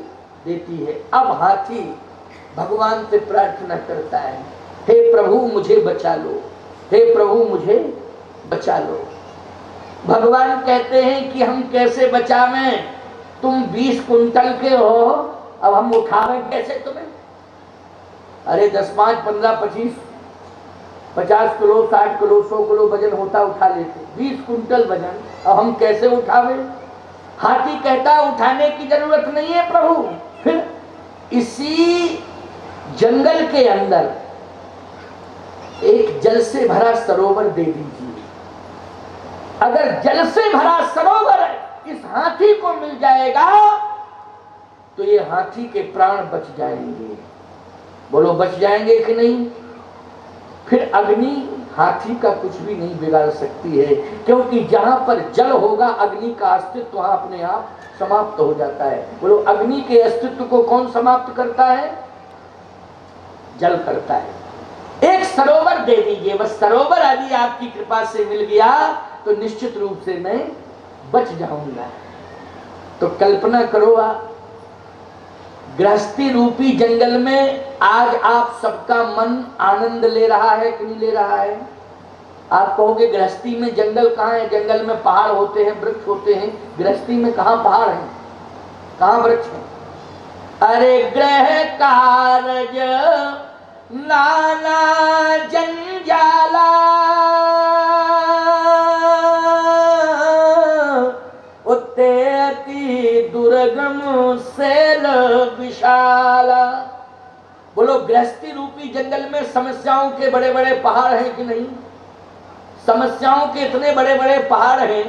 देती है। अब हाथी भगवान से प्रार्थना करता है, हे प्रभु मुझे बचा लो, हे प्रभु मुझे बचा लो। भगवान कहते हैं कि हम कैसे बचावें, तुम 20 कुंटल के हो, अब हम उठावें कैसे तुम्हें? अरे 10, 5, 15, 25, 50 किलो, 60 किलो, 100 किलो वजन होता उठा लेते, 20 कुंटल वजन अब हम कैसे उठावे? हाथी कहता उठाने की जरूरत नहीं है प्रभु। फिर इसी जंगल के अंदर एक जल से भरा सरोवर दे दीजिए। अगर जल से भरा सरोवर इस हाथी को मिल जाएगा तो ये हाथी के प्राण बच जाएंगे। बोलो बच जाएंगे कि नहीं? फिर अग्नि हाथी का कुछ भी नहीं बिगाड़ सकती है, क्योंकि जहां पर जल होगा अग्नि का अस्तित्व वहां अपने आप समाप्त हो जाता है। बोलो अग्नि के अस्तित्व को कौन समाप्त करता है? जल करता है। एक सरोवर दे दीजिए, बस सरोवर यदि आपकी कृपा से मिल गया तो निश्चित रूप से मैं बच जाऊंगा। तो कल्पना करो आप गृहस्थी रूपी जंगल में आज आप सबका मन आनंद ले रहा है कि नहीं ले रहा है? आप कहोगे गृहस्थी में जंगल कहाँ है? जंगल में पहाड़ होते हैं, वृक्ष होते हैं, गृहस्थी में कहाँ पहाड़ है, कहाँ वृक्ष है? अरे ग्रह कारज नाना जंजाला, उत्तेति दुर्गम सेल विशाला। बोलो गृहस्थी रूपी जंगल में समस्याओं के बड़े बड़े पहाड़ हैं कि नहीं? समस्याओं के इतने बड़े बड़े पहाड़ हैं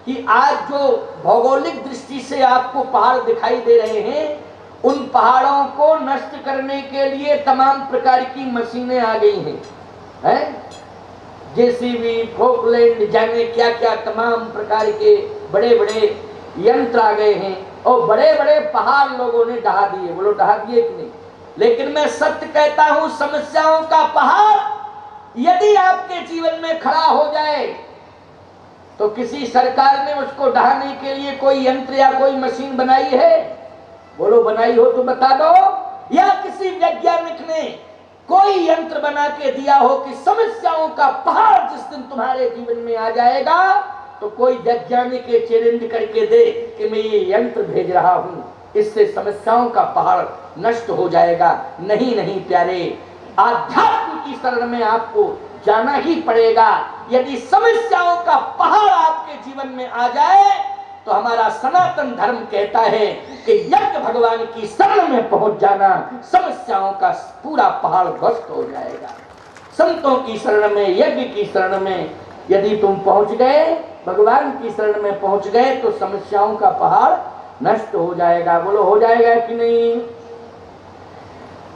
कि आज जो भौगोलिक दृष्टि से आपको पहाड़ दिखाई दे रहे हैं, उन पहाड़ों को नष्ट करने के लिए तमाम प्रकार की मशीनें आ गई हैं, जेसीबी, फोकलैंड, जाने क्या क्या तमाम प्रकार के बड़े बड़े यंत्र आ गए हैं और बड़े बड़े पहाड़ लोगों ने ढहा दिए। बोलो ढहा दिए कि नहीं? लेकिन मैं सत्य कहता हूं, समस्याओं का पहाड़ यदि आपके जीवन में खड़ा हो जाए तो किसी सरकार ने उसको ढहाने के लिए कोई यंत्र या कोई मशीन बनाई है? बोलो बनाई हो तो बता दो। या किसी वैज्ञानिक ने कोई यंत्र बना के दिया हो कि समस्याओं का पहाड़ जिस दिन तुम्हारे जीवन में आ जाएगा तो कोई वैज्ञानिक चैलेंज करके दे कि मैं ये यंत्र भेज रहा हूं, इससे समस्याओं का पहाड़ नष्ट हो जाएगा? नहीं नहीं प्यारे, आध्यात्म की शरण में आपको जाना ही पड़ेगा। यदि समस्याओं का पहाड़ आपके जीवन में आ जाए तो हमारा सनातन धर्म कहता है कि यज्ञ भगवान की शरण में पहुंच जाना, समस्याओं का पूरा पहाड़ ध्वस्त हो जाएगा। संतों की शरण में, यज्ञ की शरण में यदि तुम पहुंच गए, भगवान की शरण में पहुंच गए तो समस्याओं का पहाड़ नष्ट हो जाएगा। बोलो हो जाएगा कि नहीं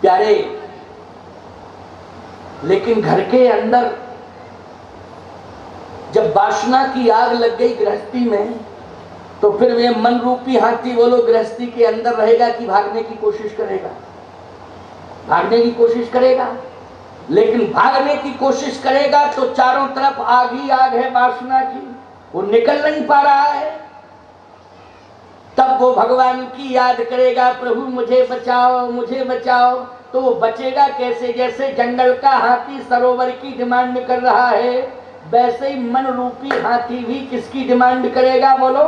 प्यारे? लेकिन घर के अंदर जब वासना की आग लग गई गृहस्थी में तो फिर वे मन रूपी हाथी बोलो गृहस्थी के अंदर रहेगा कि भागने की कोशिश करेगा? भागने की कोशिश करेगा। लेकिन भागने की कोशिश करेगा तो चारों तरफ आग ही आग है वासना की, वो निकल नहीं पा रहा है। तब वो भगवान की याद करेगा, प्रभु मुझे बचाओ मुझे बचाओ। तो वो बचेगा कैसे? जैसे जंगल का हाथी सरोवर की डिमांड कर रहा है, वैसे ही मन रूपी हाथी भी किसकी डिमांड करेगा बोलो?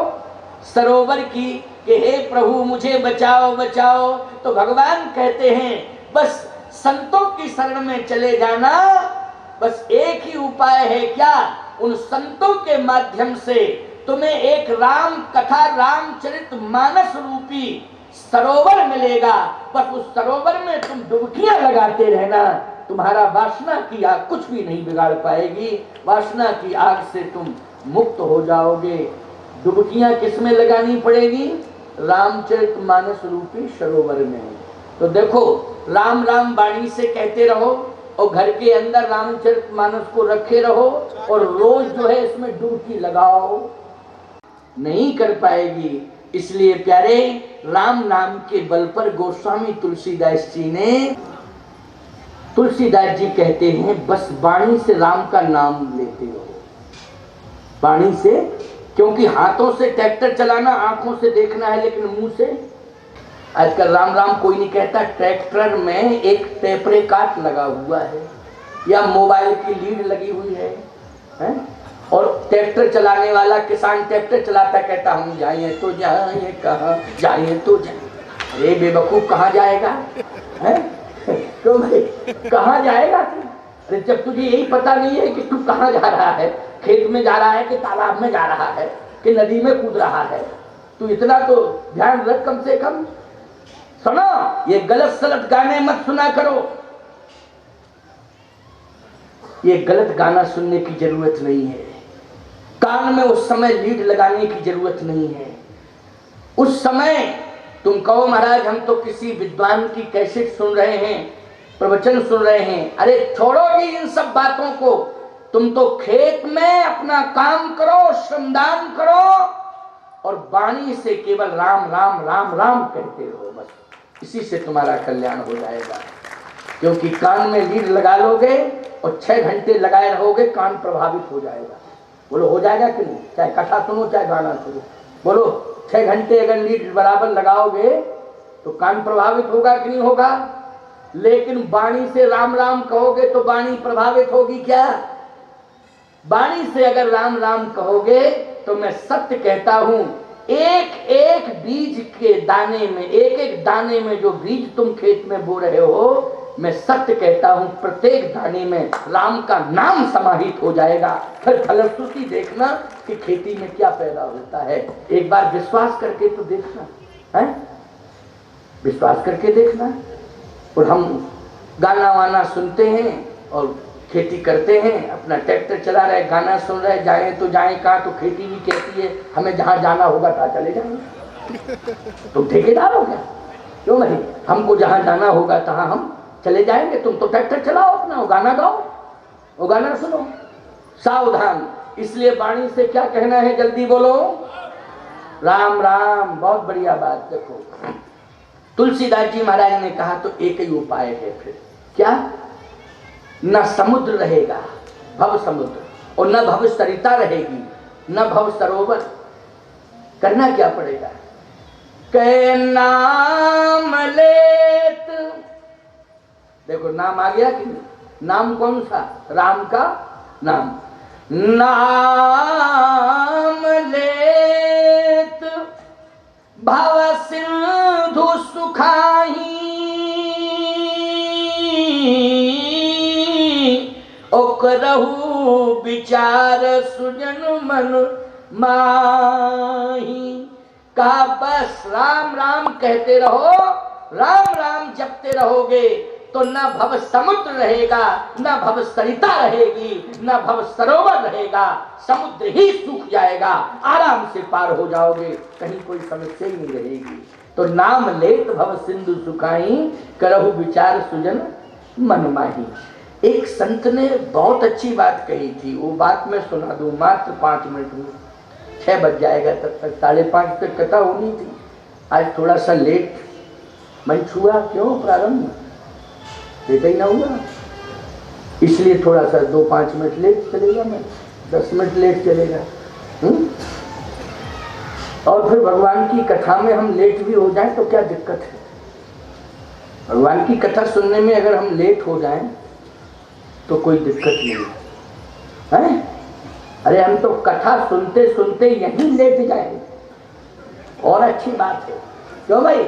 सरोवर की, कि हे प्रभु मुझे बचाओ बचाओ। तो भगवान कहते हैं बस संतों की शरण में चले जाना, बस एक ही उपाय है। क्या? उन संतों के माध्यम से तुम्हें एक राम कथा रामचरित मानस रूपी सरोवर मिलेगा। बस उस सरोवर में तुम डुबकियां लगाते रहना, तुम्हारा वासना की आग कुछ भी नहीं बिगाड़ पाएगी। वासना की आग से तुम मुक्त हो जाओगे। डुबकियां किसमें लगानी पड़ेगी? रामचरित मानस रूपी सरोवर में। तो देखो, राम राम वाणी से कहते रहो और घर के अंदर रामचरित मानस को रखे रहो और रोज जो है इसमें डुबकी लगाओ। नहीं कर पाएगी। इसलिए प्यारे, राम नाम के बल पर गोस्वामी तुलसीदास जी ने, तुलसीदास जी कहते हैं बस वाणी से राम का नाम लेते रहो, वाणी से। क्योंकि हाथों से ट्रैक्टर चलाना, आंखों से देखना है, लेकिन मुंह से आजकल राम राम कोई नहीं कहता। ट्रैक्टर में एक टेपरे काट लगा हुआ है या मोबाइल की लीड लगी हुई है? और ट्रैक्टर चलाने वाला किसान ट्रैक्टर चलाता कहता हम जाए तो जाए, कहाँ जाए तो जाए। अरे बेवकूफ, कहाँ जाएगा? तो भाई कहाँ जाएगा तू? अरे जब तुझे यही पता नहीं है कि तू कहाँ जा रहा है, खेत में जा रहा है कि तालाब में जा रहा है कि नदी में कूद रहा है, तू इतना तो ध्यान रख कम से कम। सुनो, ये गलत सलत गाने मत सुना करो। ये गलत गाना सुनने की जरूरत नहीं है। कान में उस समय लीड लगाने की जरूरत नहीं है। उस समय तुम कहो महाराज हम तो किसी विद्वान की कैसेट सुन रहे हैं, प्रवचन सुन रहे हैं। अरे छोड़ोगी इन सब बातों को, तुम तो खेत में अपना काम करो, श्रमदान करो और वाणी से केवल राम राम राम राम कहते रहो। बस इसी से तुम्हारा कल्याण हो जाएगा। क्योंकि कान में लीड लगा लोगे और 6 घंटे लगाए रहोगे, कान प्रभावित हो जाएगा। बोलो हो जाएगा कि नहीं? चाहे कथा सुनो चाहे गाना सुनो, बोलो 6 घंटे अगर लीड बराबर लगाओगे तो कान प्रभावित होगा कि नहीं होगा? लेकिन वाणी से राम राम कहोगे तो वाणी प्रभावित होगी क्या? वाणी से अगर राम राम कहोगे तो मैं सत्य कहता हूं, एक एक बीज के दाने में, एक एक दाने में जो बीज तुम खेत में बो रहे हो, मैं सत्य कहता हूं प्रत्येक दाने में राम का नाम समाहित हो जाएगा। फिर फलश्रुति देखना कि खेती में क्या पैदा होता है। एक बार विश्वास करके तो देखना है, विश्वास करके देखना। और हम गाना वाना सुनते हैं और खेती करते हैं, अपना ट्रैक्टर चला रहे, गाना सुन रहे, जाए तो जाए कहाँ? तो खेती भी कहती है हमें जहाँ जाना होगा वहाँ चले जाएंगे। तुम ठेकेदार हो क्या? क्यों नहीं? हमको जहाँ जाना होगा तहाँ हम चले जाएंगे। तुम तो ट्रैक्टर चलाओ अपना, वो गाना गाओ, वो गाना सुनो। सावधान। इसलिए वाणी से क्या कहना है, जल्दी बोलो? राम राम। बहुत बढ़िया बात। देखो तुलसीदास जी महाराज ने कहा तो एक ही उपाय है। फिर क्या? न समुद्र रहेगा भव समुद्र, और न भव सरिता रहेगी, न भव सरोवर। करना क्या पड़ेगा? कै नाम लेत। देखो नाम आ गया कि नहीं? नाम कौन सा? राम का नाम। नाम लेत भव सिंधु सुखाही, ओकरहु विचार सुजन मन माही। कहा बस राम राम कहते रहो, राम राम जपते रहोगे तो न भव समुद्र रहेगा, न भव सरिता रहेगी, न भव सरोवर रहेगा। समुद्र ही सूख जाएगा, आराम से पार हो जाओगे, कहीं कोई समस्या ही नहीं रहेगी। तो नाम लेत भव सिंधु सुखाई, करहु विचार सुजन मन माही। एक संत ने बहुत अच्छी बात कही थी, वो बात मैं सुना दूं मात्र 5 मिनट में। 6 बज जाएगा तब तक, 5:30 तक कथा होनी थी। आज थोड़ा सा लेट मंच हुआ। क्यों? प्रारंभ लेट ही ना हुआ, इसलिए थोड़ा सा 2-5 मिनट लेट चलेगा। मैं 10 मिनट लेट चलेगा। और फिर भगवान की कथा में हम लेट भी हो जाएं तो क्या दिक्कत है? भगवान की कथा सुनने में अगर हम लेट हो जाएं तो कोई दिक्कत नहीं है। अरे हम तो कथा सुनते सुनते यहीं लेट जाएंगे, और अच्छी बात है। क्यों भाई?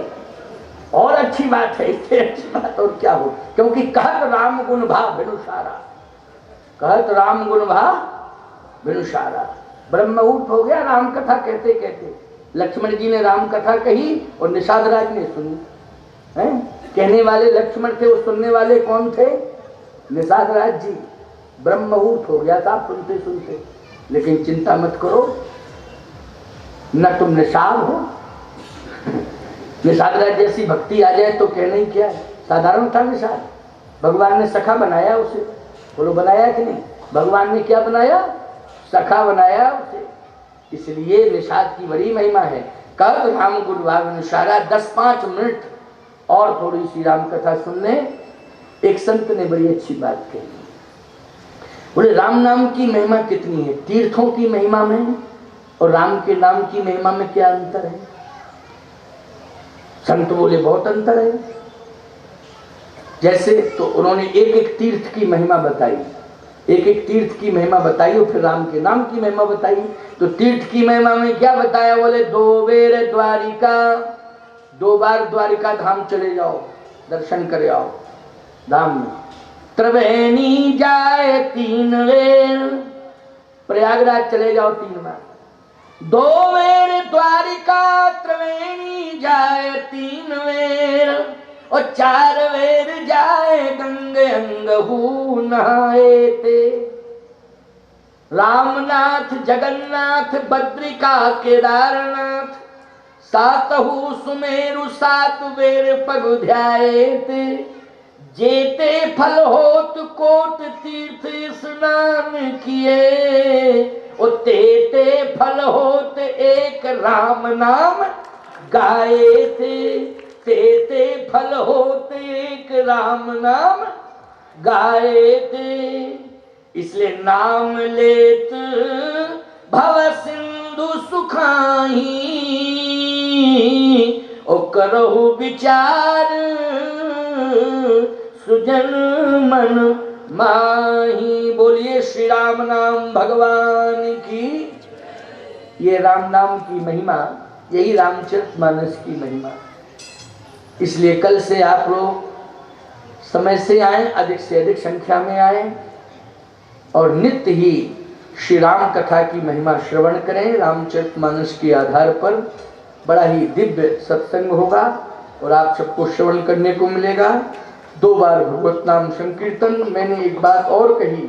और अच्छी बात है, इससे अच्छी बात और क्या हो? क्योंकि कहत राम गुण भा बिनुसारा, कहत राम गुण भा बिनुसारा। ब्रह्मऊट हो गया राम कथा कहते कहते। लक्ष्मण जी ने राम कथा कही और निषाद राज ने सुनी। कहने वाले लक्ष्मण थे, वो सुनने वाले कौन थे? निषाद राज जी। ब्रह्मऊट हो गया था सुनते सुनते। लेकिन चिंता मत करो, न तुम निषाद हो। निषाद राज जैसी भक्ति आ जाए तो कहना ही क्या है, साधारण था निषाद। भगवान ने सखा बनाया उसे। बोलो बनाया कि नहीं? भगवान ने क्या बनाया? सखा बनाया उसे। इसलिए निषाद की बड़ी महिमा है। कब राम गुण भाव अनुसारा 10-5 मिनट और थोड़ी सी राम कथा सुनने। एक संत ने बड़ी अच्छी बात कही, बोले राम नाम की महिमा कितनी है? तीर्थों की महिमा में और राम के नाम की महिमा में क्या अंतर है? संत बोले बहुत अंतर है। जैसे तो उन्होंने एक एक तीर्थ की महिमा बताई, एक एक तीर्थ की महिमा बताई और फिर राम के नाम की महिमा बताई। तो तीर्थ की महिमा में क्या बताया? बोले 2 बेर द्वारिका, 2 बार द्वारिका धाम चले जाओ, दर्शन करे आओ धाम में। त्रिवेणी जाए 3 बेर, प्रयागराज चले जाओ 3 बार। 2 बेर द्वारिका त्रिवेणी जाए 3 बेर, और 4 बेर जाए गंगे अंगहू नहाए थे। रामनाथ जगन्नाथ बद्रिका केदारनाथ, 7 सुमेरु 7 बेर पग ध्याए थे। जेते फल होत कोट तीर्थ स्नान किए, और तेते फल होत एक राम नाम गाए थे। तेते फल होत एक राम नाम गाए थे। इसलिए नाम लेत भव सिंधु सुखाही, ओ करहु विचार सुजन मन माही। बोलिए श्री राम नाम भगवान की। ये राम नाम की महिमा, यही रामचरितमानस की महिमा। इसलिए कल से आप लोग समय से आए, अधिक से अधिक संख्या में आए और नित्य ही श्री राम कथा की महिमा श्रवण करें। रामचरितमानस के आधार पर बड़ा ही दिव्य सत्संग होगा और आप सबको श्रवण करने को मिलेगा। 2 बार भगवत नाम संकीर्तन। मैंने एक बात और कही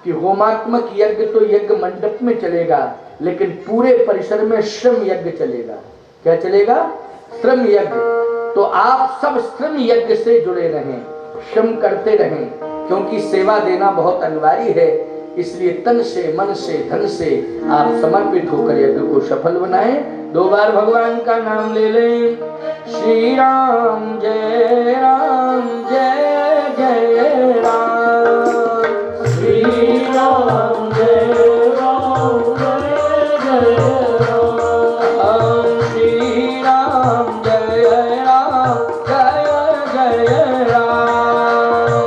कि होमात्मक यज्ञ तो यज्ञ मंडप में चलेगा, लेकिन पूरे परिसर में श्रम यज्ञ चलेगा। क्या चलेगा? श्रम यज्ञ। तो आप सब श्रम यज्ञ से जुड़े रहें, श्रम करते रहें, क्योंकि सेवा देना बहुत अनिवार्य है। इसलिए तन से, मन से, धन से आप समर्पित होकर यज्ञ को सफल बनाएं। 2 बार भगवान का नाम ले लें। श्री राम जय राम, जय जय राम। श्री राम जय राम, जय जय राम। श्री राम जय राम, जय जय राम।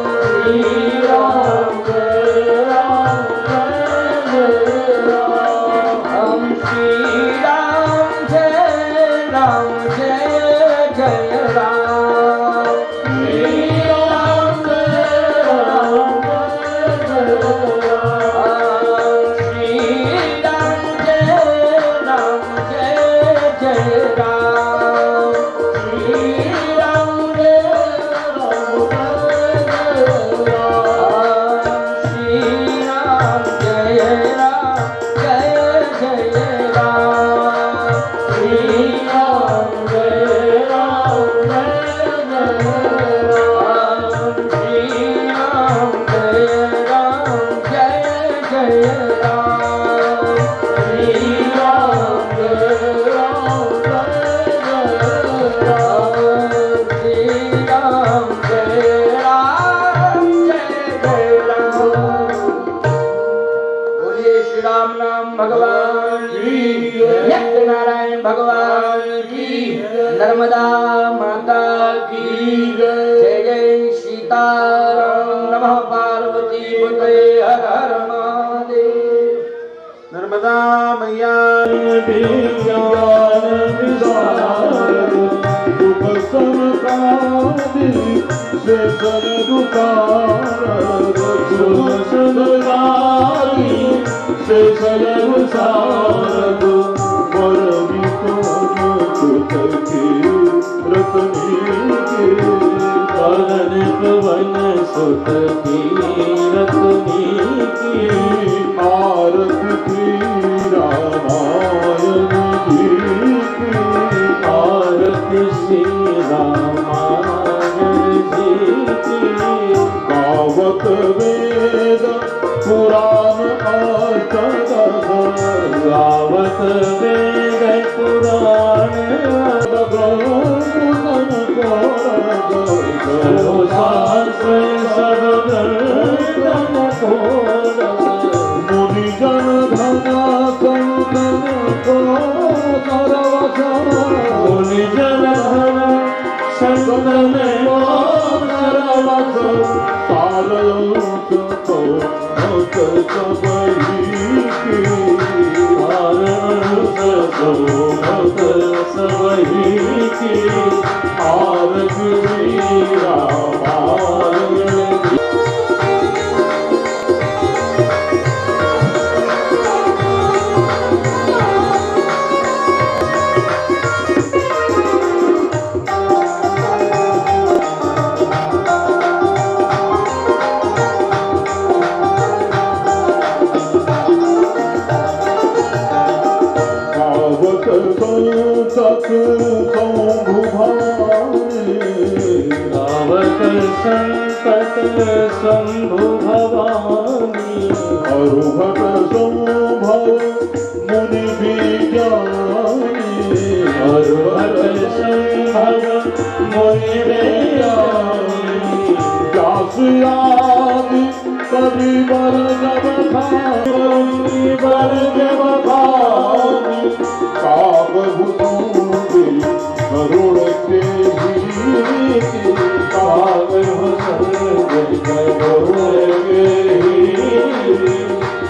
श्री राम जय राम, जय जय राम। श्री राम जय राम, जय जय राम। श्री राम नर्मदा माता की जय। जय सीताराम। नमः पार्वती पते हर हर महादेव। नर्मदा मैया ज्ञान विशारद शुभ समकादि से सदुकारद शुभ समकादि से सदुकारद परमी सुत की रतनी के पवन पवन सुत की रतनी की आरती श्री रामायण जी की आरती श्री रामायण जी की गावत वेद पुराण गावत वेद पुराण शास्त्र सब दर्शन मुनि जन धना संतन को मुनि जन धन संतन को सरवस सारयंत को भक्त सबही की भक्त सबही की आरती श्री रामायण जी। गावत संतत शंभु भाने गावत संकट शंभु भवानी अरुभट संभव मुनि विज्ञानी अरुभट संभव मुनि विज्ञानी व्यास आदि कवि वर जब काबुतूंगी करुण के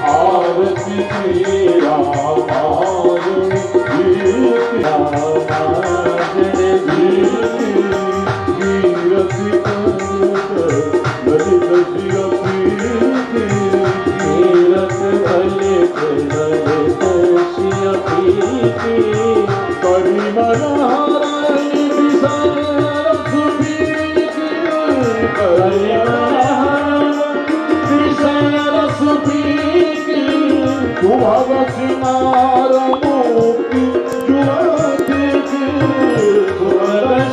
आरती श्री रामायण कीरति ललित भगत नार मुक्ति ज्योति की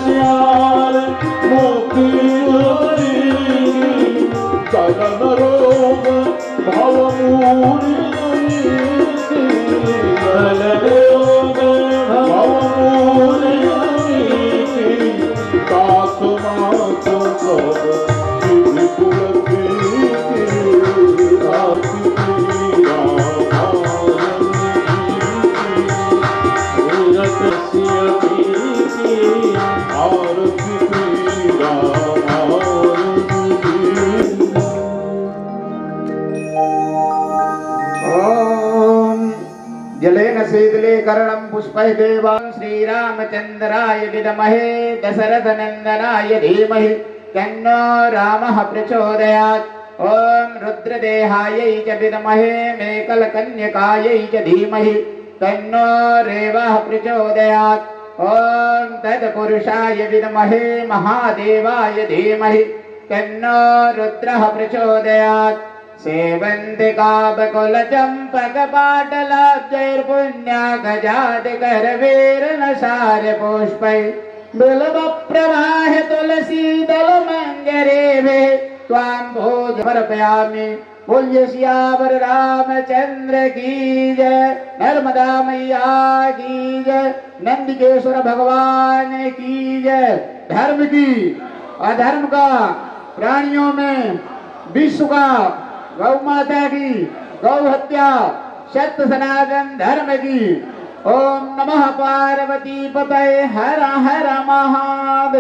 श्याल मुक्ति जगन रोग भव मूरी जलेन शीतले कर्णं पुष्पैः देवान् श्रीरामचन्द्राय विद्महे दशरथनन्दनाय धीमहि तन्नो रामः प्रचोदयात्। ॐ रुद्रदेहायै च विद्महे मेकलकन्यकायै च धीमहि तन्नो रेवः प्रचोदयात्। ॐ तत्पुरुषाय विद्महे महादेवाय धीमहि तन्नो रुद्रः प्रचोदयात्। सेवन्तिकाबकुलचम्पकपाटलाब्जैर्पुण्यागजातिकरवीरनसारपुष्पै बिल्वप्रवाह तुलसीदलमञ्जरेभे त्वां भोजमर्पयामि। बोलिए सियावर रामचंद्र की जय। नर्मदा मैया की जय। नंदिकेश्वर भगवान की जय। धर्म की अधर्म का प्राणियों में विश्व का गौ माता की गौ हत्या सत्य सनातन धर्म की ओम नमः पार्वती पतये हर हर महादेव।